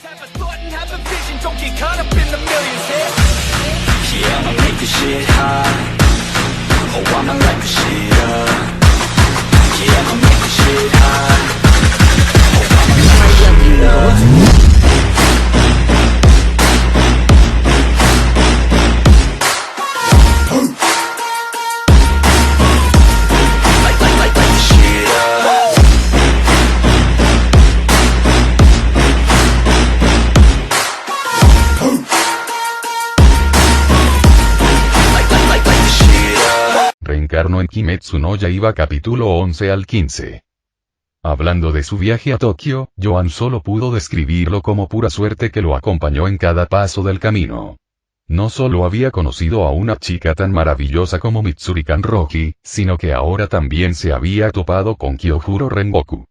Have a thought and have a vision, don't get caught up in the millions, yeah, I'ma make this shit hot. Oh, I'ma light this shit up. Yeah, I'ma make this shit hot. Oh, I'ma light it up. Light this shit up. Reencarnó en Kimetsu no Yaiba capítulo 11 al 15. Hablando de su viaje a Tokio, Joan solo pudo describirlo como pura suerte que lo acompañó en cada paso del camino. No solo había conocido a una chica tan maravillosa como Mitsuri Kanroji, sino que ahora también se había topado con Kyojuro Rengoku.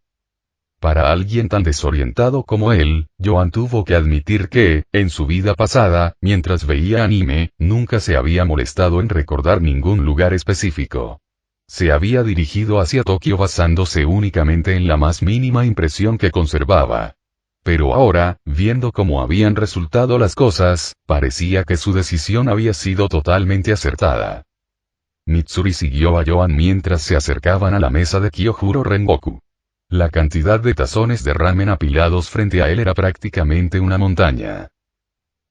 Para alguien tan desorientado como él, Joan tuvo que admitir que, en su vida pasada, mientras veía anime, nunca se había molestado en recordar ningún lugar específico. Se había dirigido hacia Tokio basándose únicamente en la más mínima impresión que conservaba. Pero ahora, viendo cómo habían resultado las cosas, parecía que su decisión había sido totalmente acertada. Mitsuri siguió a Joan mientras se acercaban a la mesa de Kyojuro Rengoku. La cantidad de tazones de ramen apilados frente a él era prácticamente una montaña.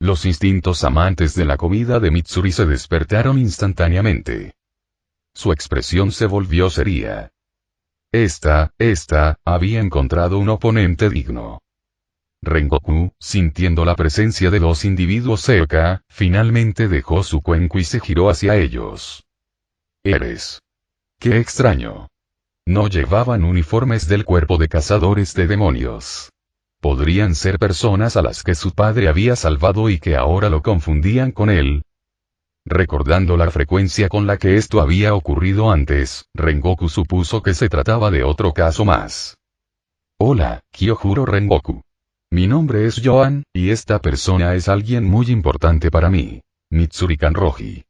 Los instintos amantes de la comida de Mitsuri se despertaron instantáneamente. Su expresión se volvió seria. Esta, había encontrado un oponente digno. Rengoku, sintiendo la presencia de dos individuos cerca, finalmente dejó su cuenco y se giró hacia ellos. «Eres. ¡Qué extraño!». No llevaban uniformes del cuerpo de cazadores de demonios. ¿Podrían ser personas a las que su padre había salvado y que ahora lo confundían con él? Recordando la frecuencia con la que esto había ocurrido antes, Rengoku supuso que se trataba de otro caso más. «Hola, Kyojuro Rengoku. Mi nombre es Joan, y esta persona es alguien muy importante para mí. Mitsuri Kanroji».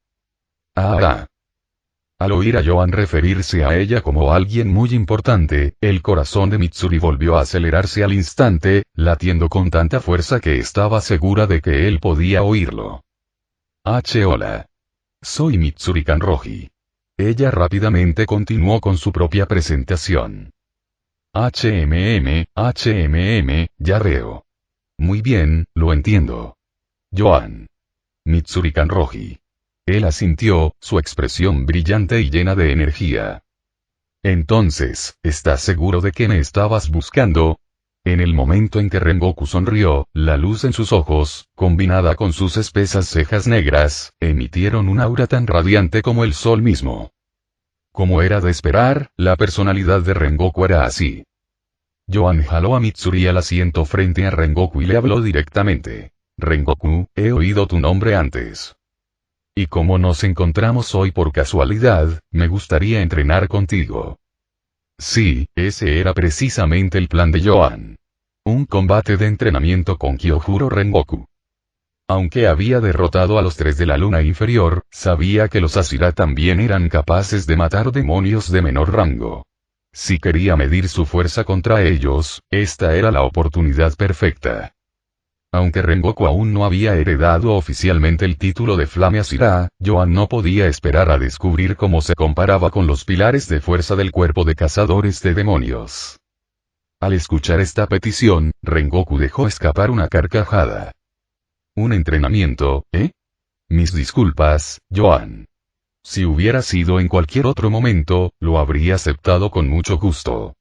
Al oír a Joan referirse a ella como alguien muy importante, el corazón de Mitsuri volvió a acelerarse al instante, latiendo con tanta fuerza que estaba segura de que él podía oírlo. Hola. Soy Mitsuri Kanroji. Ella rápidamente continuó con su propia presentación. Ya veo. Muy bien, lo entiendo. Joan. Mitsuri Kanroji. Él asintió, su expresión brillante y llena de energía. Entonces, ¿estás seguro de que me estabas buscando? En el momento en que Rengoku sonrió, la luz en sus ojos, combinada con sus espesas cejas negras, emitieron un aura tan radiante como el sol mismo. Como era de esperar, la personalidad de Rengoku era así. Joan jaló a Mitsuri al asiento frente a Rengoku y le habló directamente. «Rengoku, he oído tu nombre antes. Y como nos encontramos hoy por casualidad, me gustaría entrenar contigo». Sí, ese era precisamente el plan de Joan. Un combate de entrenamiento con Kyojuro Rengoku. Aunque había derrotado a los tres de la luna inferior, sabía que los Ashira también eran capaces de matar demonios de menor rango. Si quería medir su fuerza contra ellos, esta era la oportunidad perfecta. Aunque Rengoku aún no había heredado oficialmente el título de Flame Ashira, Joan no podía esperar a descubrir cómo se comparaba con los pilares de fuerza del cuerpo de cazadores de demonios. Al escuchar esta petición, Rengoku dejó escapar una carcajada. ¿Un entrenamiento, eh? Mis disculpas, Joan. Si hubiera sido en cualquier otro momento, lo habría aceptado con mucho gusto.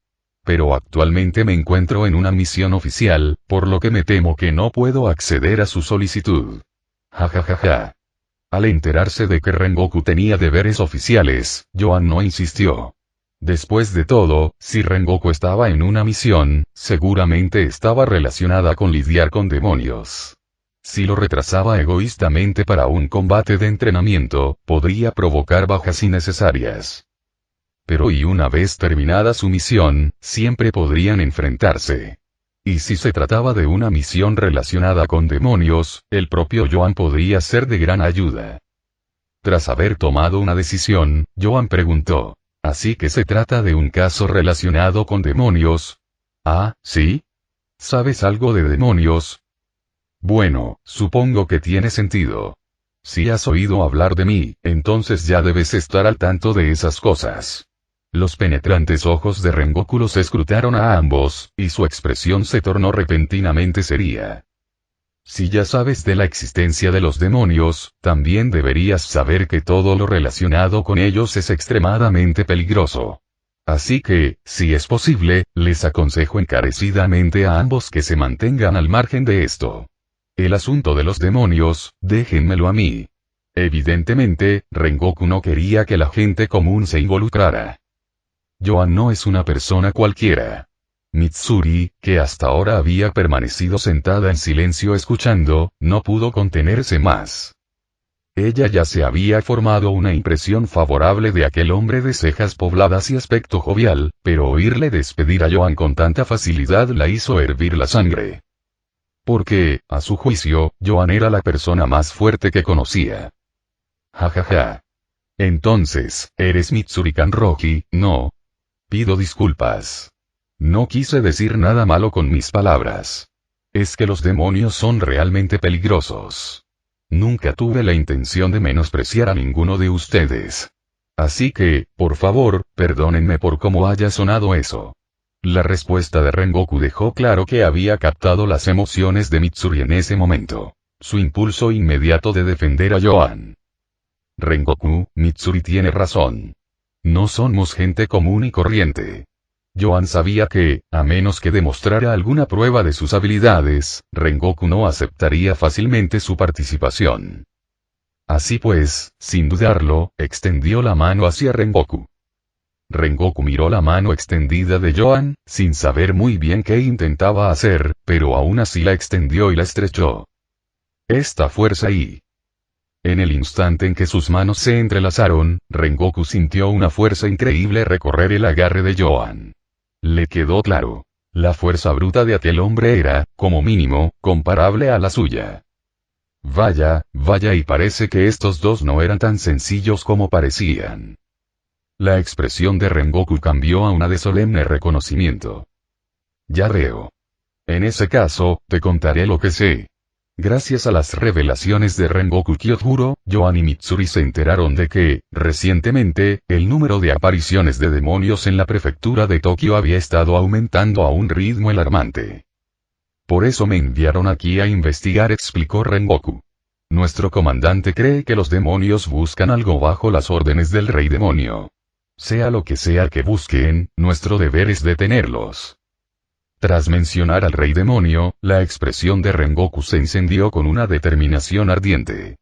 Pero actualmente me encuentro en una misión oficial, por lo que me temo que no puedo acceder a su solicitud. Ja. Al enterarse de que Rengoku tenía deberes oficiales, Joan no insistió. Después de todo, si Rengoku estaba en una misión, seguramente estaba relacionada con lidiar con demonios. Si lo retrasaba egoístamente para un combate de entrenamiento, podría provocar bajas innecesarias. Pero y una vez terminada su misión, siempre podrían enfrentarse. Y si se trataba de una misión relacionada con demonios, el propio Joan podría ser de gran ayuda. Tras haber tomado una decisión, Joan preguntó: ¿así que se trata de un caso relacionado con demonios? Ah, ¿sí? ¿Sabes algo de demonios? Bueno, supongo que tiene sentido. Si has oído hablar de mí, entonces ya debes estar al tanto de esas cosas. Los penetrantes ojos de Rengoku los escrutaron a ambos, y su expresión se tornó repentinamente seria. Si ya sabes de la existencia de los demonios, también deberías saber que todo lo relacionado con ellos es extremadamente peligroso. Así que, si es posible, les aconsejo encarecidamente a ambos que se mantengan al margen de esto. El asunto de los demonios, déjenmelo a mí. Evidentemente, Rengoku no quería que la gente común se involucrara. Yoan no es una persona cualquiera. Mitsuri, que hasta ahora había permanecido sentada en silencio escuchando, no pudo contenerse más. Ella ya se había formado una impresión favorable de aquel hombre de cejas pobladas y aspecto jovial, pero oírle despedir a Yoan con tanta facilidad la hizo hervir la sangre. Porque, a su juicio, Yoan era la persona más fuerte que conocía. Jajaja. Entonces, ¿eres Mitsuri Kanroji? No. Pido disculpas. No quise decir nada malo con mis palabras. Es que los demonios son realmente peligrosos. Nunca tuve la intención de menospreciar a ninguno de ustedes. Así que, por favor, perdónenme por cómo haya sonado eso. La respuesta de Rengoku dejó claro que había captado las emociones de Mitsuri en ese momento. Su impulso inmediato de defender a Yoan. Rengoku, Mitsuri tiene razón. No somos gente común y corriente. Yoan sabía que, a menos que demostrara alguna prueba de sus habilidades, Rengoku no aceptaría fácilmente su participación. Así pues, sin dudarlo, extendió la mano hacia Rengoku. Rengoku miró la mano extendida de Yoan, sin saber muy bien qué intentaba hacer, pero aún así la extendió y la estrechó. Esta fuerza y... En el instante en que sus manos se entrelazaron, Rengoku sintió una fuerza increíble recorrer el agarre de Yoan. Le quedó claro. La fuerza bruta de aquel hombre era, como mínimo, comparable a la suya. Vaya, y parece que estos dos no eran tan sencillos como parecían. La expresión de Rengoku cambió a una de solemne reconocimiento. Ya veo. En ese caso, te contaré lo que sé. Gracias a las revelaciones de Rengoku Kyojuro, Yoan y Mitsuri se enteraron de que, recientemente, el número de apariciones de demonios en la prefectura de Tokio había estado aumentando a un ritmo alarmante. Por eso me enviaron aquí a investigar, explicó Rengoku. Nuestro comandante cree que los demonios buscan algo bajo las órdenes del rey demonio. Sea lo que sea que busquen, nuestro deber es detenerlos. Tras mencionar al rey demonio, la expresión de Rengoku se encendió con una determinación ardiente.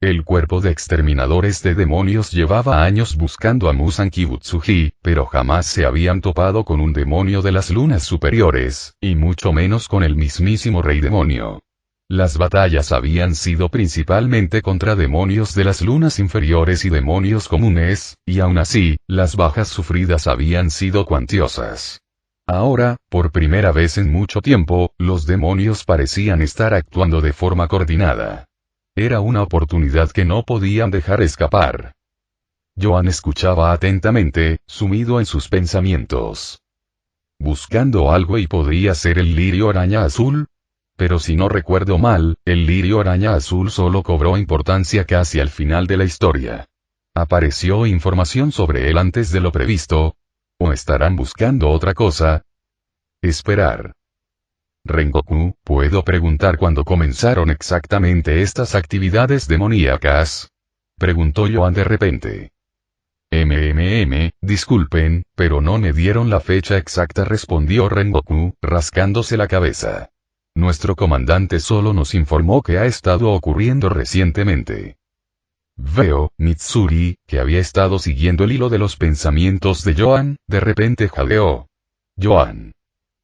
El cuerpo de exterminadores de demonios llevaba años buscando a Musan Kibutsuji, pero jamás se habían topado con un demonio de las lunas superiores, y mucho menos con el mismísimo rey demonio. Las batallas habían sido principalmente contra demonios de las lunas inferiores y demonios comunes, y aún así, las bajas sufridas habían sido cuantiosas. Ahora, por primera vez en mucho tiempo, los demonios parecían estar actuando de forma coordinada. Era una oportunidad que no podían dejar escapar. Yoan escuchaba atentamente, sumido en sus pensamientos. Buscando algo y podría ser el lirio araña azul. Pero si no recuerdo mal, el lirio araña azul solo cobró importancia casi al final de la historia. ¿Apareció información sobre él antes de lo previsto? ¿O estarán buscando otra cosa? Esperar. Rengoku, ¿puedo preguntar cuándo comenzaron exactamente estas actividades demoníacas? Preguntó Yoan de repente. Disculpen, pero no me dieron la fecha exacta, respondió Rengoku, rascándose la cabeza. Nuestro comandante solo nos informó que ha estado ocurriendo recientemente. Veo, Mitsuri, que había estado siguiendo el hilo de los pensamientos de Yoan, de repente jadeó. Yoan.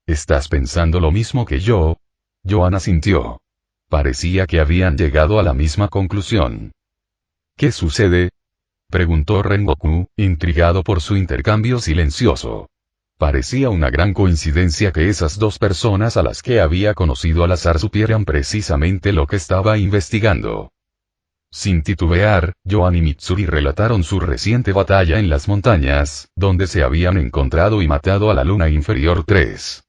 ¿Estás pensando lo mismo que yo? Yoan asintió. Parecía que habían llegado a la misma conclusión. ¿Qué sucede? Preguntó Rengoku, intrigado por su intercambio silencioso. Parecía una gran coincidencia que esas dos personas a las que había conocido al azar supieran precisamente lo que estaba investigando. Sin titubear, Yoan y Mitsuri relataron su reciente batalla en las montañas, donde se habían encontrado y matado a la luna inferior 3.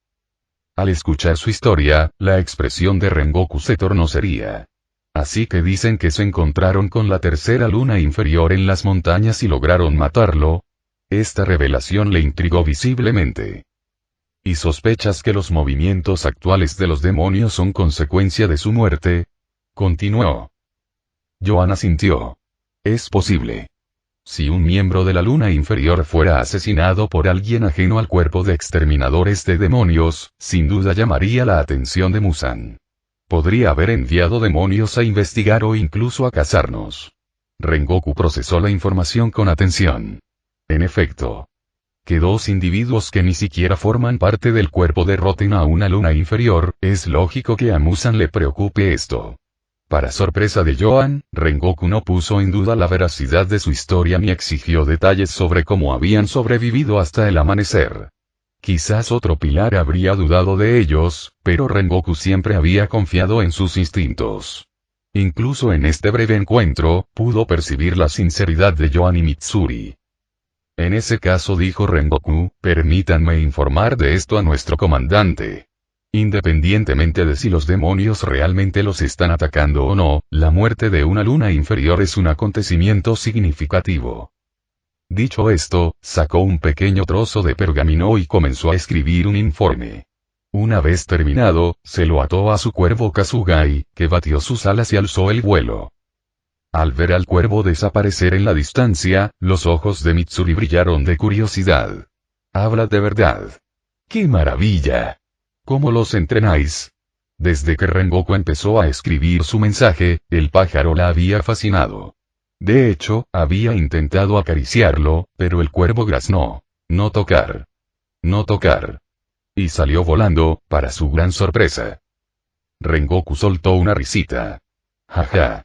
Al escuchar su historia, la expresión de Rengoku se tornó seria. Así que dicen que se encontraron con la tercera luna inferior en las montañas y lograron matarlo. Esta revelación le intrigó visiblemente. ¿Y sospechas que los movimientos actuales de los demonios son consecuencia de su muerte? Continuó. Joan asintió. Es posible. Si un miembro de la luna inferior fuera asesinado por alguien ajeno al cuerpo de exterminadores de demonios, sin duda llamaría la atención de Muzan. Podría haber enviado demonios a investigar o incluso a cazarnos. Rengoku procesó la información con atención. En efecto, que dos individuos que ni siquiera forman parte del cuerpo derroten a una luna inferior, es lógico que a Muzan le preocupe esto. Para sorpresa de Joan, Rengoku no puso en duda la veracidad de su historia ni exigió detalles sobre cómo habían sobrevivido hasta el amanecer. Quizás otro pilar habría dudado de ellos, pero Rengoku siempre había confiado en sus instintos. Incluso en este breve encuentro, pudo percibir la sinceridad de Joan y Mitsuri. En ese caso, dijo Rengoku, permítanme informar de esto a nuestro comandante. Independientemente de si los demonios realmente los están atacando o no, la muerte de una luna inferior es un acontecimiento significativo. Dicho esto, sacó un pequeño trozo de pergamino y comenzó a escribir un informe. Una vez terminado, se lo ató a su cuervo Kasugai, que batió sus alas y alzó el vuelo. Al ver al cuervo desaparecer en la distancia, los ojos de Mitsuri brillaron de curiosidad. Habla de verdad. ¡Qué maravilla! ¿Cómo los entrenáis? Desde que Rengoku empezó a escribir su mensaje, el pájaro la había fascinado. De hecho, había intentado acariciarlo, pero el cuervo graznó. No tocar. No tocar. Y salió volando, para su gran sorpresa. Rengoku soltó una risita. Jaja.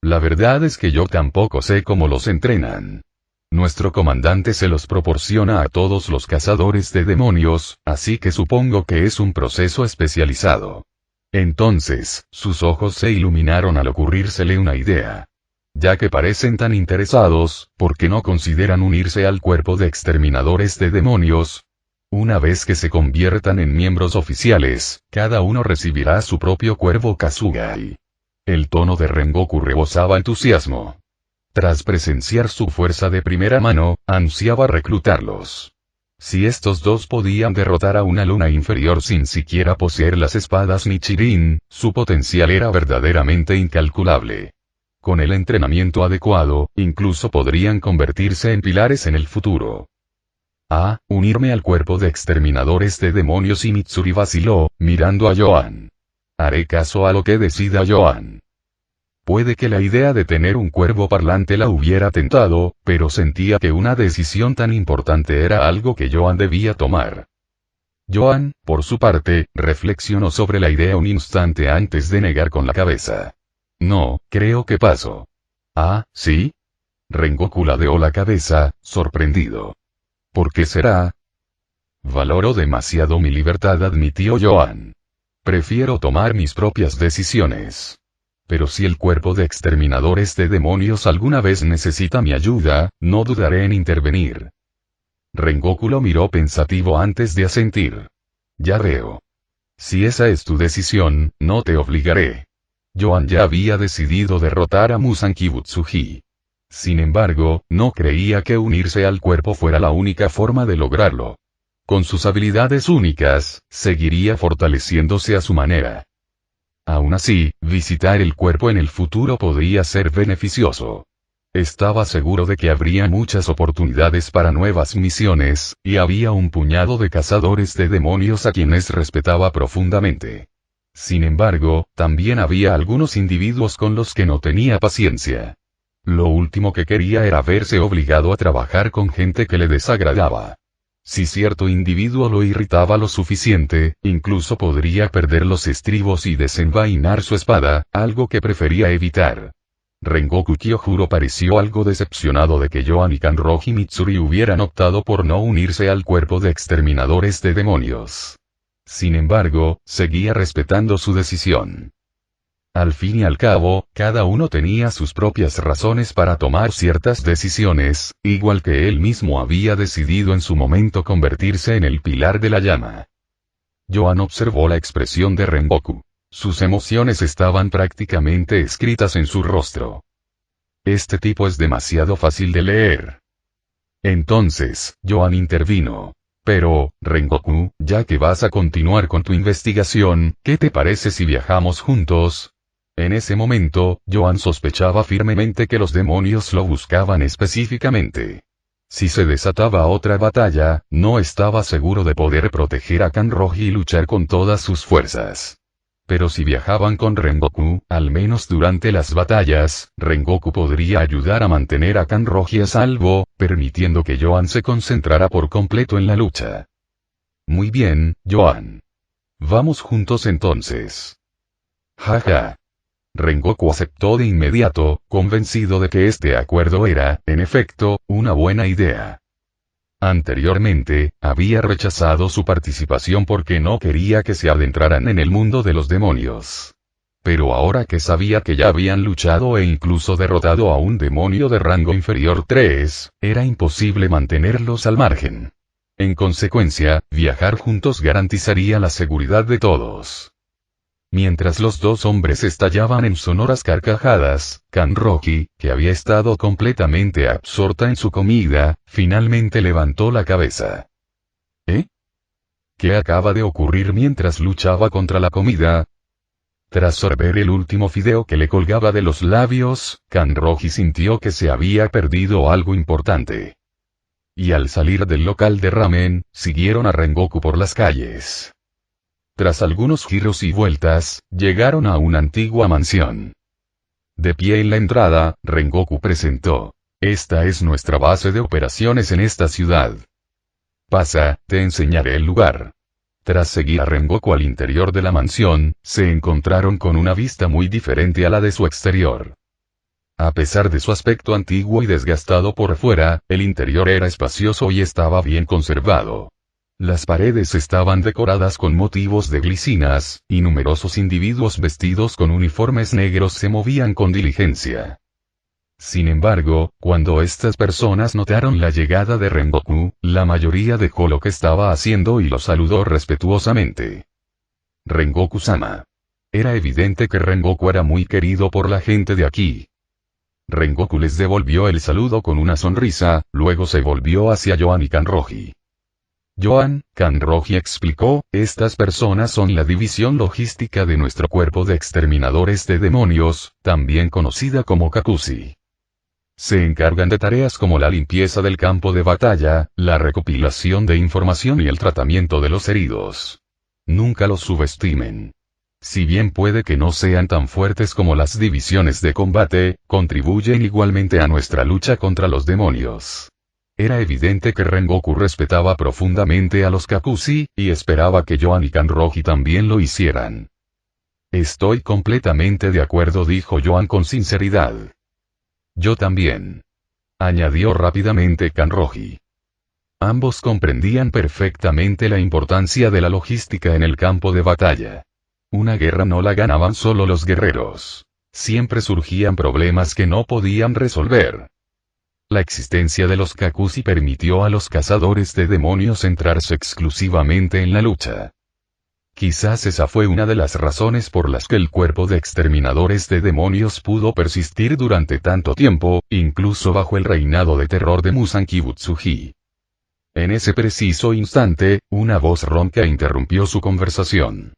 La verdad es que yo tampoco sé cómo los entrenan. Nuestro comandante se los proporciona a todos los cazadores de demonios, así que supongo que es un proceso especializado. Entonces, sus ojos se iluminaron al ocurrírsele una idea. Ya que parecen tan interesados, ¿por qué no consideran unirse al cuerpo de exterminadores de demonios? Una vez que se conviertan en miembros oficiales, cada uno recibirá su propio cuervo Kasugai. El tono de Rengoku rebosaba entusiasmo. Tras presenciar su fuerza de primera mano, ansiaba reclutarlos. Si estos dos podían derrotar a una luna inferior sin siquiera poseer las espadas Nichirin, su potencial era verdaderamente incalculable. Con el entrenamiento adecuado, incluso podrían convertirse en pilares en el futuro. Unirme al cuerpo de exterminadores de demonios, y Mitsuri vaciló, mirando a Joan. Haré caso a lo que decida Joan. Puede que la idea de tener un cuervo parlante la hubiera tentado, pero sentía que una decisión tan importante era algo que Joan debía tomar. Joan, por su parte, reflexionó sobre la idea un instante antes de negar con la cabeza. No, creo que paso. ¿Sí? Rengoku ladeó la cabeza, sorprendido. ¿Por qué será? Valoro demasiado mi libertad, admitió Joan. Prefiero tomar mis propias decisiones. Pero si el cuerpo de exterminadores de demonios alguna vez necesita mi ayuda, no dudaré en intervenir. Rengoku lo miró pensativo antes de asentir. Ya veo. Si esa es tu decisión, no te obligaré. Joan ya había decidido derrotar a Muzan Kibutsuji. Sin embargo, no creía que unirse al cuerpo fuera la única forma de lograrlo. Con sus habilidades únicas, seguiría fortaleciéndose a su manera. Aún así, visitar el cuerpo en el futuro podría ser beneficioso. Estaba seguro de que habría muchas oportunidades para nuevas misiones, y había un puñado de cazadores de demonios a quienes respetaba profundamente. Sin embargo, también había algunos individuos con los que no tenía paciencia. Lo último que quería era verse obligado a trabajar con gente que le desagradaba. Si cierto individuo lo irritaba lo suficiente, incluso podría perder los estribos y desenvainar su espada, algo que prefería evitar. Rengoku Kyojuro pareció algo decepcionado de que Joan y Kanroji Mitsuri hubieran optado por no unirse al cuerpo de exterminadores de demonios. Sin embargo, seguía respetando su decisión. Al fin y al cabo, cada uno tenía sus propias razones para tomar ciertas decisiones, igual que él mismo había decidido en su momento convertirse en el pilar de la llama. Joan observó la expresión de Rengoku. Sus emociones estaban prácticamente escritas en su rostro. Este tipo es demasiado fácil de leer. Entonces, Joan intervino. Pero, Rengoku, ya que vas a continuar con tu investigación, ¿qué te parece si viajamos juntos? En ese momento, Joan sospechaba firmemente que los demonios lo buscaban específicamente. Si se desataba otra batalla, no estaba seguro de poder proteger a Kanroji y luchar con todas sus fuerzas. Pero si viajaban con Rengoku, al menos durante las batallas, Rengoku podría ayudar a mantener a Kanroji a salvo, permitiendo que Joan se concentrara por completo en la lucha. Muy bien, Joan. Vamos juntos entonces. Jaja. Rengoku aceptó de inmediato, convencido de que este acuerdo era, en efecto, una buena idea. Anteriormente, había rechazado su participación porque no quería que se adentraran en el mundo de los demonios. Pero ahora que sabía que ya habían luchado e incluso derrotado a un demonio de rango inferior 3, era imposible mantenerlos al margen. En consecuencia, viajar juntos garantizaría la seguridad de todos. Mientras los dos hombres estallaban en sonoras carcajadas, Kanroji, que había estado completamente absorta en su comida, finalmente levantó la cabeza. ¿Eh? ¿Qué acaba de ocurrir mientras luchaba contra la comida? Tras sorber el último fideo que le colgaba de los labios, Kanroji sintió que se había perdido algo importante. Y al salir del local de ramen, siguieron a Rengoku por las calles. Tras algunos giros y vueltas, llegaron a una antigua mansión. De pie en la entrada, Rengoku presentó: "Esta es nuestra base de operaciones en esta ciudad. Pasa, te enseñaré el lugar". Tras seguir a Rengoku al interior de la mansión, se encontraron con una vista muy diferente a la de su exterior. A pesar de su aspecto antiguo y desgastado por fuera, el interior era espacioso y estaba bien conservado. Las paredes estaban decoradas con motivos de glicinas, y numerosos individuos vestidos con uniformes negros se movían con diligencia. Sin embargo, cuando estas personas notaron la llegada de Rengoku, la mayoría dejó lo que estaba haciendo y lo saludó respetuosamente. Rengoku-sama. Era evidente que Rengoku era muy querido por la gente de aquí. Rengoku les devolvió el saludo con una sonrisa, luego se volvió hacia Joan y Kanroji. Joan, Kanroji explicó, estas personas son la división logística de nuestro cuerpo de exterminadores de demonios, también conocida como Kakuzi. Se encargan de tareas como la limpieza del campo de batalla, la recopilación de información y el tratamiento de los heridos. Nunca los subestimen. Si bien puede que no sean tan fuertes como las divisiones de combate, contribuyen igualmente a nuestra lucha contra los demonios. Era evidente que Rengoku respetaba profundamente a los Kakuzi, y esperaba que Joan y Kanroji también lo hicieran. Estoy completamente de acuerdo, dijo Joan con sinceridad. Yo también. Añadió rápidamente Kanroji. Ambos comprendían perfectamente la importancia de la logística en el campo de batalla. Una guerra no la ganaban solo los guerreros. Siempre surgían problemas que no podían resolver. La existencia de los Kakuzi permitió a los cazadores de demonios centrarse exclusivamente en la lucha. Quizás esa fue una de las razones por las que el cuerpo de exterminadores de demonios pudo persistir durante tanto tiempo, incluso bajo el reinado de terror de Musashi Butsuji. En ese preciso instante, una voz ronca interrumpió su conversación.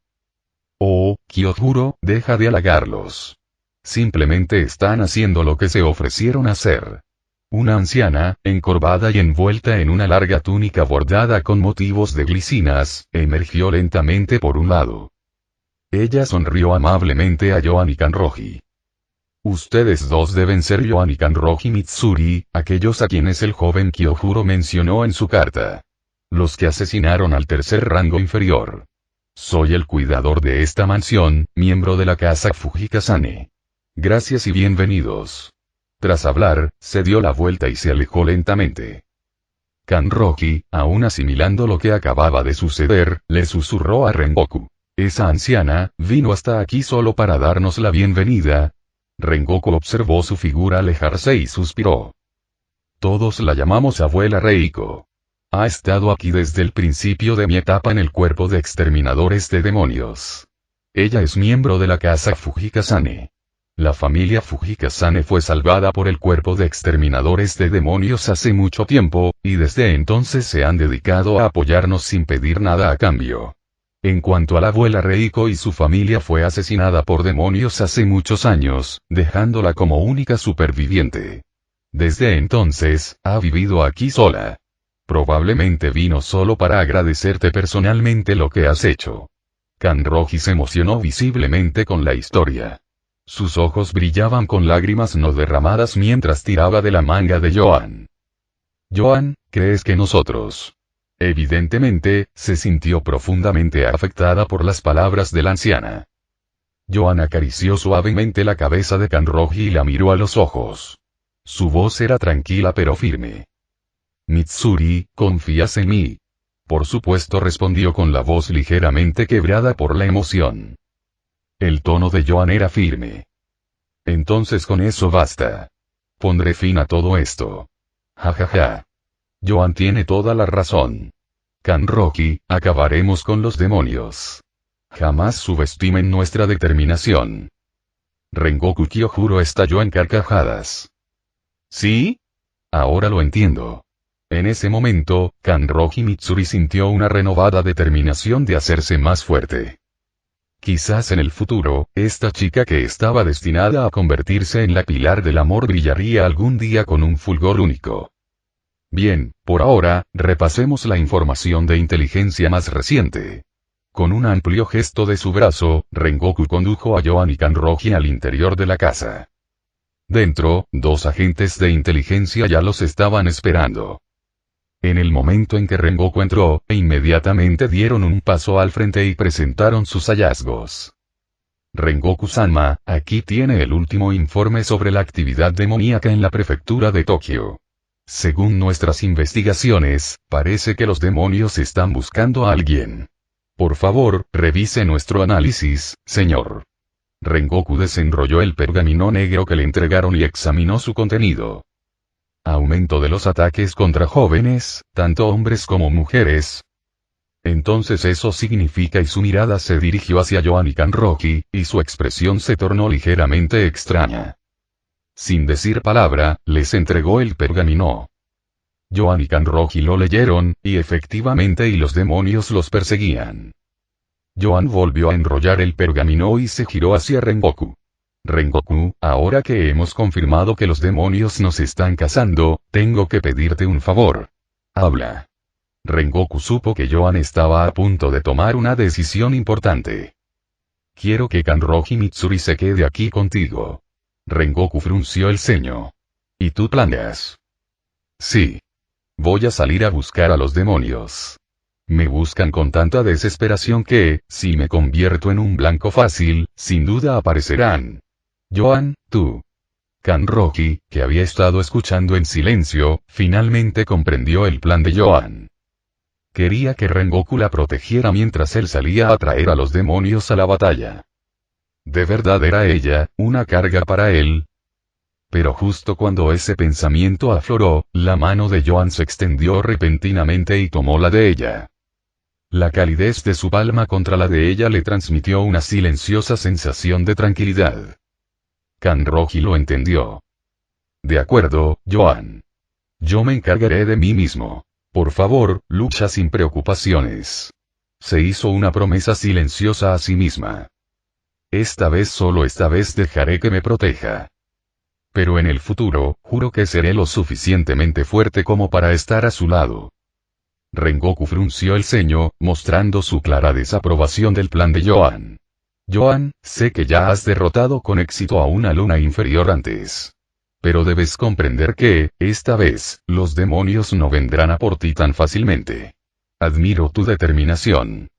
Oh, Kyojuro, deja de halagarlos. Simplemente están haciendo lo que se ofrecieron a hacer. Una anciana, encorvada y envuelta en una larga túnica bordada con motivos de glicinas, emergió lentamente por un lado. Ella sonrió amablemente a Joan y Kanroji. Ustedes dos deben ser Joan y Kanroji Mitsuri, aquellos a quienes el joven Kyojuro mencionó en su carta. Los que asesinaron al tercer rango inferior. Soy el cuidador de esta mansión, miembro de la casa Fujikasane. Gracias y bienvenidos. Tras hablar, se dio la vuelta y se alejó lentamente. Kanroji, aún asimilando lo que acababa de suceder, le susurró a Rengoku. Esa anciana, vino hasta aquí solo para darnos la bienvenida. Rengoku observó su figura alejarse y suspiró. Todos la llamamos abuela Reiko. Ha estado aquí desde el principio de mi etapa en el cuerpo de exterminadores de demonios. Ella es miembro de la casa Fujikazane. La familia Fujikazane fue salvada por el cuerpo de exterminadores de demonios hace mucho tiempo, y desde entonces se han dedicado a apoyarnos sin pedir nada a cambio. En cuanto a la abuela Reiko y su familia, fue asesinada por demonios hace muchos años, dejándola como única superviviente. Desde entonces, ha vivido aquí sola. Probablemente vino solo para agradecerte personalmente lo que has hecho. Kanroji se emocionó visiblemente con la historia. Sus ojos brillaban con lágrimas no derramadas mientras tiraba de la manga de Joan. Joan, ¿crees que nosotros? Evidentemente, se sintió profundamente afectada por las palabras de la anciana. Joan acarició suavemente la cabeza de Kanroji y la miró a los ojos. Su voz era tranquila pero firme. Mitsuri, ¿confías en mí? Por supuesto, respondió con la voz ligeramente quebrada por la emoción. El tono de Joan era firme. Entonces con eso basta. Pondré fin a todo esto. Jajaja. Joan tiene toda la razón. Kanroji, acabaremos con los demonios. Jamás subestimen nuestra determinación. Rengoku Kyojuro estalló en carcajadas. ¿Sí? Ahora lo entiendo. En ese momento, Kanroji Mitsuri sintió una renovada determinación de hacerse más fuerte. Quizás en el futuro, esta chica que estaba destinada a convertirse en la pilar del amor brillaría algún día con un fulgor único. Bien, por ahora, repasemos la información de inteligencia más reciente. Con un amplio gesto de su brazo, Rengoku condujo a Joan y Kanroji al interior de la casa. Dentro, 2 agentes de inteligencia ya los estaban esperando. En el momento en que Rengoku entró, inmediatamente dieron un paso al frente y presentaron sus hallazgos. Rengoku-sama, aquí tiene el último informe sobre la actividad demoníaca en la prefectura de Tokio. Según nuestras investigaciones, parece que los demonios están buscando a alguien. Por favor, revise nuestro análisis, señor. Rengoku desenrolló el pergamino negro que le entregaron y examinó su contenido. Aumento de los ataques contra jóvenes, tanto hombres como mujeres. Entonces eso significa, y su mirada se dirigió hacia Joan y Kanroji, y su expresión se tornó ligeramente extraña. Sin decir palabra, les entregó el pergamino. Joan y Kanroji lo leyeron, y efectivamente los demonios los perseguían. Joan volvió a enrollar el pergamino y se giró hacia Rengoku. Rengoku, ahora que hemos confirmado que los demonios nos están cazando, tengo que pedirte un favor. Habla. Rengoku supo que Joan estaba a punto de tomar una decisión importante. Quiero que Kanroji Mitsuri se quede aquí contigo. Rengoku frunció el ceño. ¿Y tú planeas? Sí. Voy a salir a buscar a los demonios. Me buscan con tanta desesperación que, si me convierto en un blanco fácil, sin duda aparecerán. Joan, tú. Kanroji, que había estado escuchando en silencio, finalmente comprendió el plan de Joan. Quería que Rengoku la protegiera mientras él salía a traer a los demonios a la batalla. ¿De verdad era ella, una carga para él? Pero justo cuando ese pensamiento afloró, la mano de Joan se extendió repentinamente y tomó la de ella. La calidez de su palma contra la de ella le transmitió una silenciosa sensación de tranquilidad. Kanroji lo entendió. De acuerdo, Joan. Yo me encargaré de mí mismo. Por favor, lucha sin preocupaciones. Se hizo una promesa silenciosa a sí misma. Solo esta vez dejaré que me proteja. Pero en el futuro, juro que seré lo suficientemente fuerte como para estar a su lado. Rengoku frunció el ceño, mostrando su clara desaprobación del plan de Joan. Joan, sé que ya has derrotado con éxito a una luna inferior antes. Pero debes comprender que, esta vez, los demonios no vendrán a por ti tan fácilmente. Admiro tu determinación.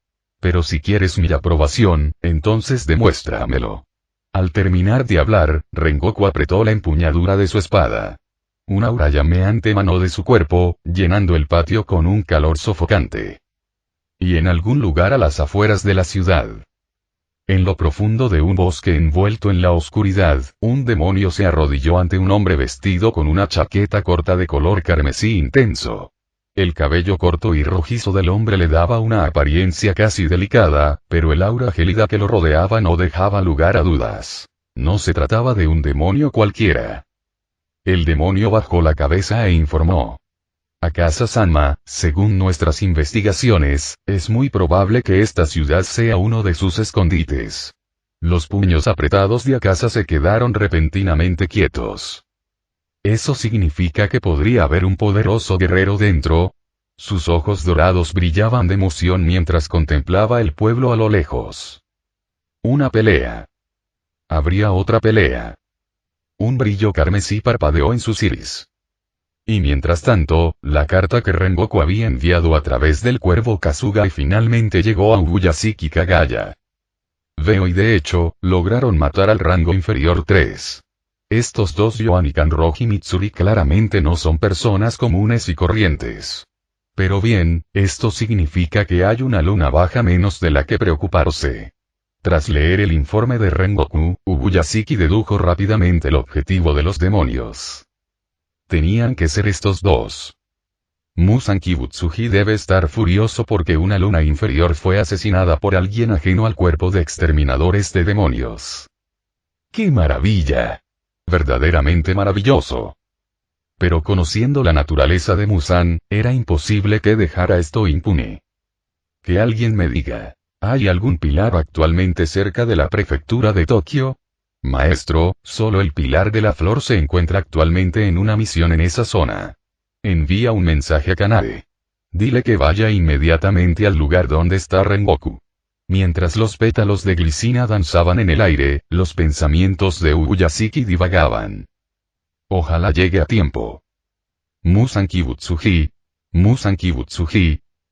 Pero si quieres mi aprobación, entonces demuéstramelo. Al terminar de hablar, Rengoku apretó la empuñadura de su espada. Un aura llameante emanó de su cuerpo, llenando el patio con un calor sofocante. Y en algún lugar a las afueras de la ciudad. En lo profundo de un bosque envuelto en la oscuridad, un demonio se arrodilló ante un hombre vestido con una chaqueta corta de color carmesí intenso. El cabello corto y rojizo del hombre le daba una apariencia casi delicada, pero el aura gélida que lo rodeaba no dejaba lugar a dudas. No se trataba de un demonio cualquiera. El demonio bajó la cabeza e informó. Akasa-sama, según nuestras investigaciones, es muy probable que esta ciudad sea uno de sus escondites. Los puños apretados de Akasa se quedaron repentinamente quietos. ¿Eso significa que podría haber un poderoso guerrero dentro? Sus ojos dorados brillaban de emoción mientras contemplaba el pueblo a lo lejos. Una pelea. Habría otra pelea. Un brillo carmesí parpadeó en sus iris. Y mientras tanto, la carta que Rengoku había enviado a través del cuervo Kasuga finalmente llegó a Ubuyashiki Kagaya. Veo y de hecho, lograron matar al rango inferior 3. Estos dos Yoan y Kanroji Mitsuri claramente no son personas comunes y corrientes. Pero bien, esto significa que hay una luna baja menos de la que preocuparse. Tras leer el informe de Rengoku, Ubuyashiki dedujo rápidamente el objetivo de los demonios. Tenían que ser estos dos. Muzan Kibutsuji debe estar furioso porque una luna inferior fue asesinada por alguien ajeno al cuerpo de exterminadores de demonios. ¡Qué maravilla! Verdaderamente maravilloso. Pero conociendo la naturaleza de Muzan, era imposible que dejara esto impune. Que alguien me diga, ¿hay algún pilar actualmente cerca de la prefectura de Tokio? Maestro, solo el pilar de la flor se encuentra actualmente en una misión en esa zona. Envía un mensaje a Kanade. Dile que vaya inmediatamente al lugar donde está Rengoku. Mientras los pétalos de glicina danzaban en el aire, los pensamientos de Ubuyashiki divagaban. Ojalá llegue a tiempo. Muzan Kibutsuji.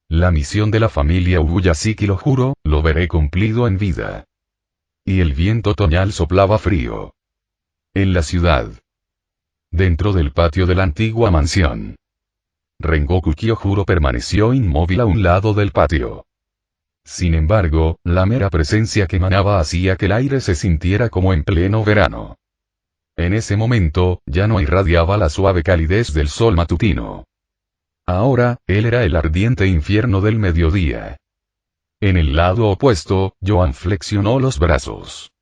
La misión de la familia Ubuyashiki, lo juro, lo veré cumplido en vida. Y el viento otoñal soplaba frío. En la ciudad. Dentro del patio de la antigua mansión. Rengoku Kyojuro permaneció inmóvil a un lado del patio. Sin embargo, la mera presencia que emanaba hacía que el aire se sintiera como en pleno verano. En ese momento, ya no irradiaba la suave calidez del sol matutino. Ahora, él era el ardiente infierno del mediodía. En el lado opuesto, Yoan flexionó los brazos.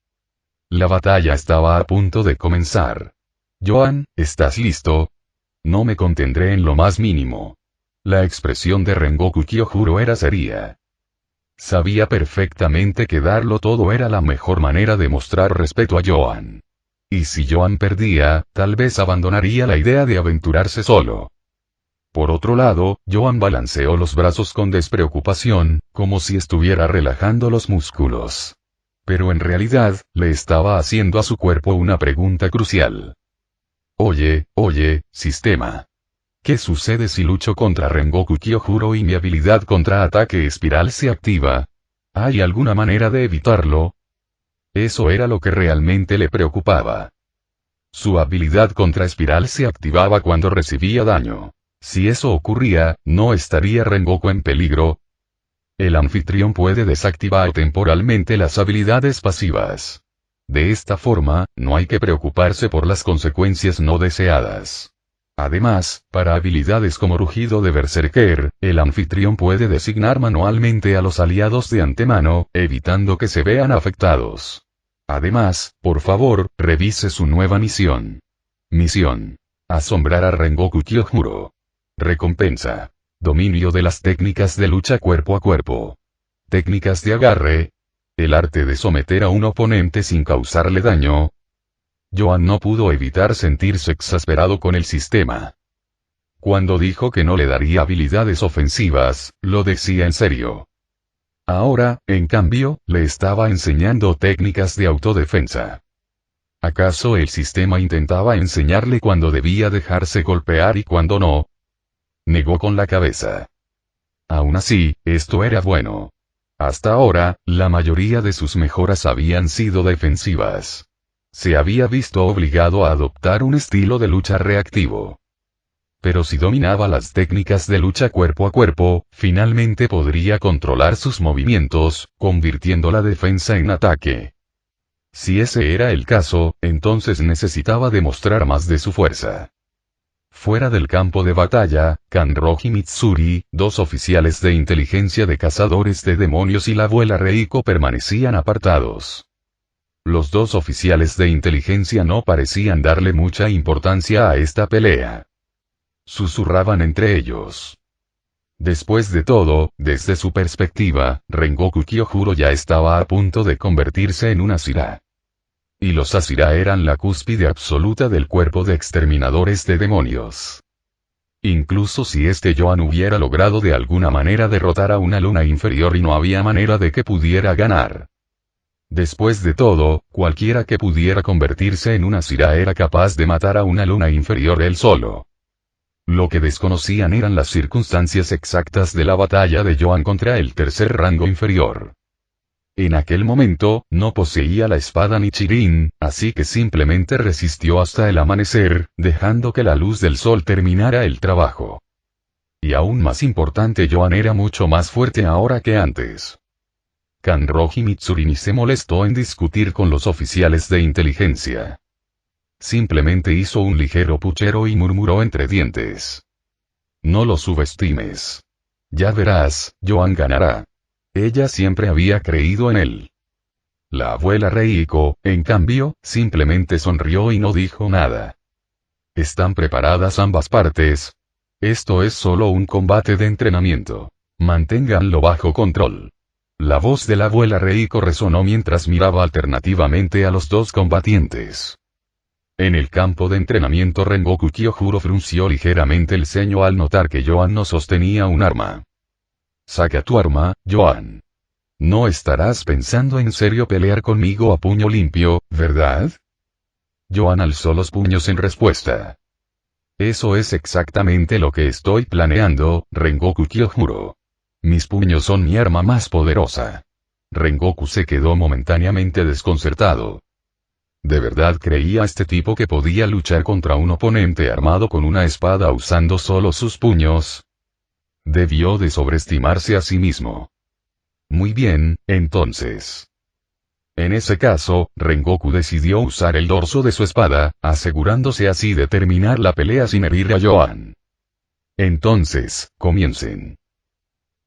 La batalla estaba a punto de comenzar. Yoan, ¿estás listo? No me contendré en lo más mínimo. La expresión de Rengoku Kyojuro era seria. Sabía perfectamente que darlo todo era la mejor manera de mostrar respeto a Yoan. Y si Yoan perdía, tal vez abandonaría la idea de aventurarse solo. Por otro lado, Yoan balanceó los brazos con despreocupación, como si estuviera relajando los músculos. Pero en realidad, le estaba haciendo a su cuerpo una pregunta crucial. Oye, sistema. ¿Qué sucede si lucho contra Rengoku Kyojuro y mi habilidad contra ataque espiral se activa? ¿Hay alguna manera de evitarlo? Eso era lo que realmente le preocupaba. Su habilidad contra espiral se activaba cuando recibía daño. Si eso ocurría, ¿no estaría Rengoku en peligro? El anfitrión puede desactivar temporalmente las habilidades pasivas. De esta forma, no hay que preocuparse por las consecuencias no deseadas. Además, para habilidades como Rugido de Berserker, el anfitrión puede designar manualmente a los aliados de antemano, evitando que se vean afectados. Además, por favor, revise su nueva misión. Misión. Asombrar a Rengoku Kyojuro. Recompensa. Dominio de las técnicas de lucha cuerpo a cuerpo. Técnicas de agarre. El arte de someter a un oponente sin causarle daño. Yoan no pudo evitar sentirse exasperado con el sistema. Cuando dijo que no le daría habilidades ofensivas, lo decía en serio. Ahora, en cambio, le estaba enseñando técnicas de autodefensa. ¿Acaso el sistema intentaba enseñarle cuándo debía dejarse golpear y cuándo no? Negó con la cabeza. Aún así, esto era bueno. Hasta ahora, la mayoría de sus mejoras habían sido defensivas. Se había visto obligado a adoptar un estilo de lucha reactivo. Pero si dominaba las técnicas de lucha cuerpo a cuerpo, finalmente podría controlar sus movimientos, convirtiendo la defensa en ataque. Si ese era el caso, entonces necesitaba demostrar más de su fuerza. Fuera del campo de batalla, Kanroji Mitsuri, dos oficiales de inteligencia de cazadores de demonios y la abuela Reiko permanecían apartados. Los dos oficiales de inteligencia no parecían darle mucha importancia a esta pelea. Susurraban entre ellos. Después de todo, desde su perspectiva, Rengoku Kyojuro ya estaba a punto de convertirse en un Asira. Y los Asira eran la cúspide absoluta del cuerpo de exterminadores de demonios. Incluso si este Yoan hubiera logrado de alguna manera derrotar a una luna inferior y no había manera de que pudiera ganar. Después de todo, cualquiera que pudiera convertirse en una Asira era capaz de matar a una luna inferior él solo. Lo que desconocían eran las circunstancias exactas de la batalla de Yoan contra el tercer rango inferior. En aquel momento, no poseía la espada Nichirin, así que simplemente resistió hasta el amanecer, dejando que la luz del sol terminara el trabajo. Y aún más importante, Yoan era mucho más fuerte ahora que antes. Kanroji Mitsuri ni se molestó en discutir con los oficiales de inteligencia. Simplemente hizo un ligero puchero y murmuró entre dientes. No lo subestimes. Ya verás, Yoan ganará. Ella siempre había creído en él. La abuela Reiko, en cambio, simplemente sonrió y no dijo nada. ¿Están preparadas ambas partes? Esto es solo un combate de entrenamiento. Manténganlo bajo control. La voz de la abuela Reiko resonó mientras miraba alternativamente a los dos combatientes. En el campo de entrenamiento Rengoku Kyojuro frunció ligeramente el ceño al notar que Yoan no sostenía un arma. Saca tu arma, Yoan. No estarás pensando en serio pelear conmigo a puño limpio, ¿verdad? Yoan alzó los puños en respuesta. Eso es exactamente lo que estoy planeando, Rengoku Kyojuro. Mis puños son mi arma más poderosa. Rengoku se quedó momentáneamente desconcertado. ¿De verdad creía este tipo que podía luchar contra un oponente armado con una espada usando solo sus puños? Debió de sobreestimarse a sí mismo. Muy bien, entonces. En ese caso, Rengoku decidió usar el dorso de su espada, asegurándose así de terminar la pelea sin herir a Yoan. Entonces, comiencen.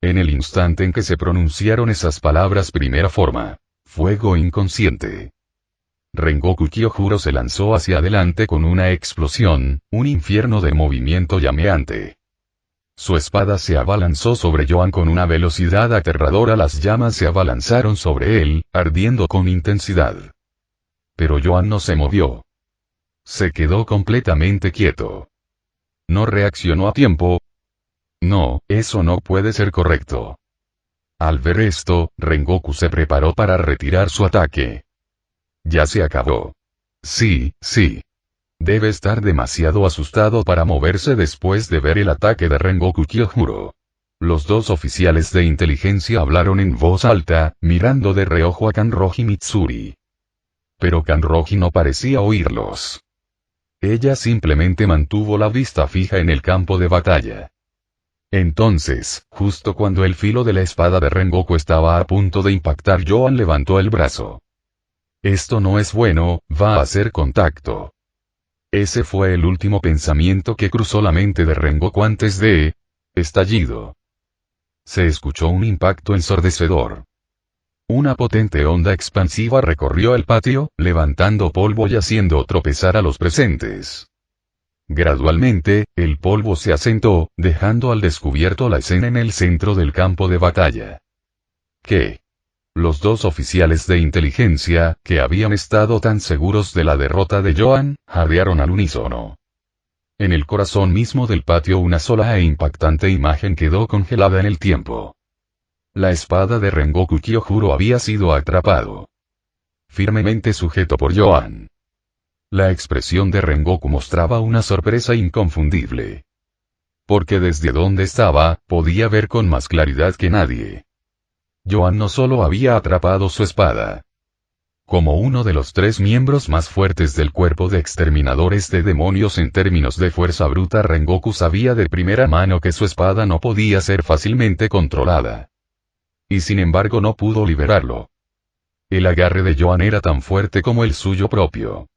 En el instante en que se pronunciaron esas palabras, primera forma, fuego inconsciente. Rengoku Kyojuro se lanzó hacia adelante con una explosión, un infierno de movimiento llameante. Su espada se abalanzó sobre Yoan con una velocidad aterradora, las llamas se abalanzaron sobre él, ardiendo con intensidad. Pero Yoan no se movió. Se quedó completamente quieto. No reaccionó a tiempo. No, eso no puede ser correcto. Al ver esto, Rengoku se preparó para retirar su ataque. Ya se acabó. Sí. Debe estar demasiado asustado para moverse después de ver el ataque de Rengoku Kyojuro. Los dos oficiales de inteligencia hablaron en voz alta, mirando de reojo a Kanroji Mitsuri. Pero Kanroji no parecía oírlos. Ella simplemente mantuvo la vista fija en el campo de batalla. Entonces, justo cuando el filo de la espada de Rengoku estaba a punto de impactar, Yoan levantó el brazo. Esto no es bueno, va a hacer contacto. Ese fue el último pensamiento que cruzó la mente de Rengoku antes de... estallido. Se escuchó un impacto ensordecedor. Una potente onda expansiva recorrió el patio, levantando polvo y haciendo tropezar a los presentes. Gradualmente, el polvo se asentó, dejando al descubierto la escena en el centro del campo de batalla. ¿Qué? Los dos oficiales de inteligencia, que habían estado tan seguros de la derrota de Yoan, jadearon al unísono. En el corazón mismo del patio una sola e impactante imagen quedó congelada en el tiempo. La espada de Rengoku Kyojuro había sido atrapado. Firmemente sujeto por Yoan. La expresión de Rengoku mostraba una sorpresa inconfundible. Porque desde donde estaba, podía ver con más claridad que nadie. Yoan no solo había atrapado su espada. Como uno de los 3 miembros más fuertes del cuerpo de exterminadores de demonios en términos de fuerza bruta, Rengoku sabía de primera mano que su espada no podía ser fácilmente controlada. Y sin embargo no pudo liberarlo. El agarre de Yoan era tan fuerte como el suyo propio.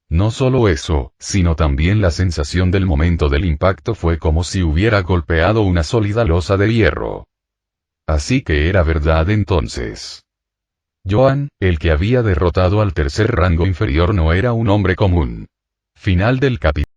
No solo eso, sino también la sensación del momento del impacto fue como si hubiera golpeado una sólida losa de hierro. Así que era verdad entonces. Joan, el que había derrotado al tercer rango inferior, no era un hombre común. Final del capítulo.